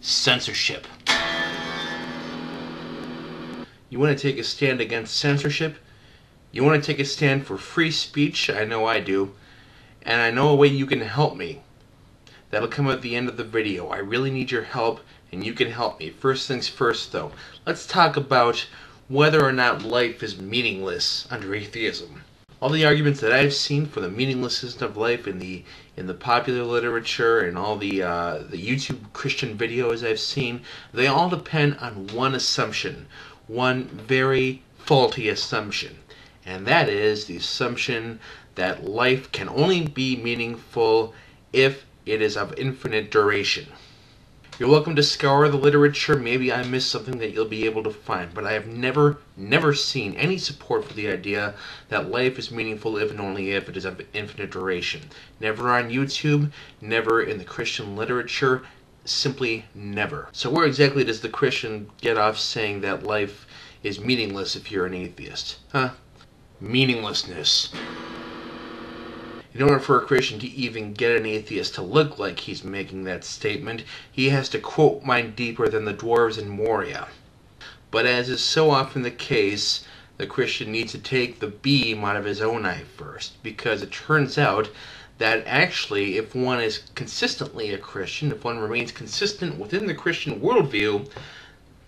censorship. You want to take a stand against censorship? You want to take a stand for free speech? I know I do. And I know a way you can help me. That'll come at the end of the video. I really need your help, and you can help me. First things first, though. Let's talk about whether or not life is meaningless under atheism. All the arguments that I've seen for the meaninglessness of life in the popular literature and all the YouTube Christian videos I've seen, they all depend on one assumption, one very faulty assumption, and that is the assumption that life can only be meaningful if it is of infinite duration. You're welcome to scour the literature. Maybe I missed something that you'll be able to find, but I have never seen any support for the idea that life is meaningful if and only if it is of infinite duration. Never on YouTube, never in the Christian literature, simply never. So where exactly does the Christian get off saying that life is meaningless if you're an atheist? Meaninglessness. In order for a Christian to even get an atheist to look like he's making that statement, he has to quote mine deeper than the dwarves in Moria. But as is so often the case, the Christian needs to take the beam out of his own eye first, because it turns out that actually, if one is consistently a Christian, if one remains consistent within the Christian worldview,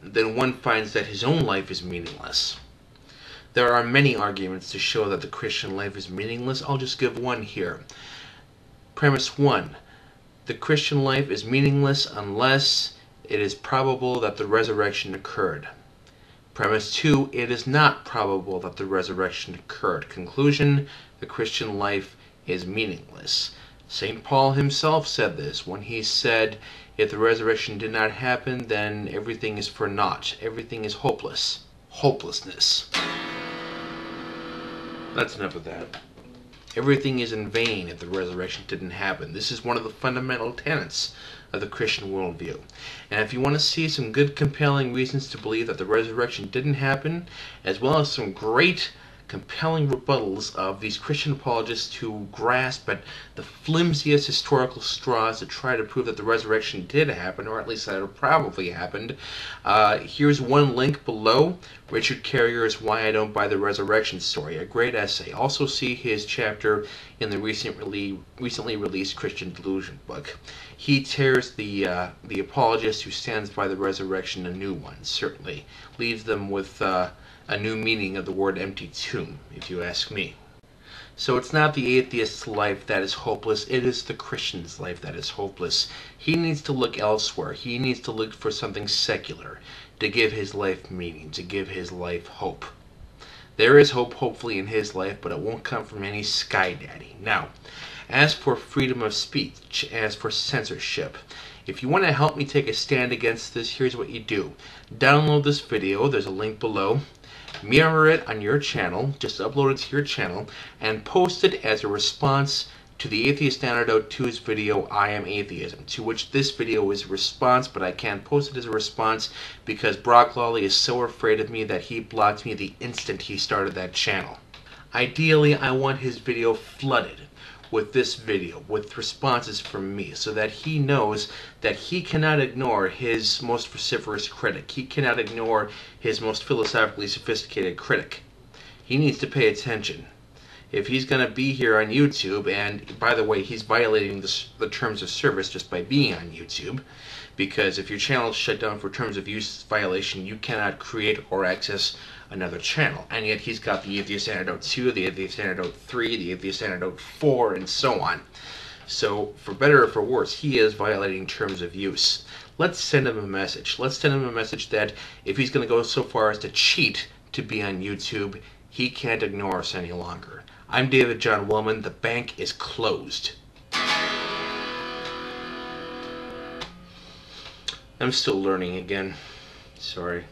then one finds that his own life is meaningless. There are many arguments to show that the Christian life is meaningless. I'll just give one here. Premise 1. The Christian life is meaningless unless it is probable that the resurrection occurred. Premise 2. It is not probable that the resurrection occurred. Conclusion. The Christian life is meaningless. St. Paul himself said this when he said, if the resurrection did not happen, then everything is for naught. Everything is hopeless. Hopelessness. That's enough of that. Everything is in vain if the resurrection didn't happen. This is one of the fundamental tenets of the Christian worldview. And if you want to see some good, compelling reasons to believe that the resurrection didn't happen, as well as some great, compelling rebuttals of these Christian apologists who grasp at the flimsiest historical straws to try to prove that the resurrection did happen, or at least that it probably happened, here's one link below. Richard Carrier's Why I Don't Buy the Resurrection Story, a great essay. Also see his chapter in the recently released Christian Delusion book. He tears the apologist who stands by the resurrection a new one, certainly. Leaves them with a new meaning of the word empty tomb, if you ask me. So it's not the atheist's life that is hopeless, it is the Christian's life that is hopeless. He needs to look elsewhere. He needs to look for something secular to give his life meaning, to give his life hope. There is hope, hopefully, in his life, but it won't come from any sky daddy. Now, as for freedom of speech, as for censorship, if you want to help me take a stand against this, here's what you do. Download this video, there's a link below. Mirror it on your channel, just upload it to your channel, and post it as a response to the Atheist Antidote 2's video, I Am Atheism, to which this video is a response, but I can't post it as a response because Brock Lawley is so afraid of me that he blocked me the instant he started that channel. Ideally, I want his video flooded with this video, with responses from me, so that he knows that he cannot ignore his most vociferous critic. He cannot ignore his most philosophically sophisticated critic. He needs to pay attention. If he's going to be here on YouTube, and by the way, he's violating the terms of service just by being on YouTube, because if your channel is shut down for terms of use violation, you cannot create or access another channel. And yet he's got the Atheist Antidote 2, the Atheist Antidote 3, the Atheist Antidote 4, and so on. So, for better or for worse, he is violating terms of use. Let's send him a message. Let's send him a message that if he's going to go so far as to cheat to be on YouTube, he can't ignore us any longer. I'm DavidJohnWellman. The bank is closed. I'm still learning again. Sorry.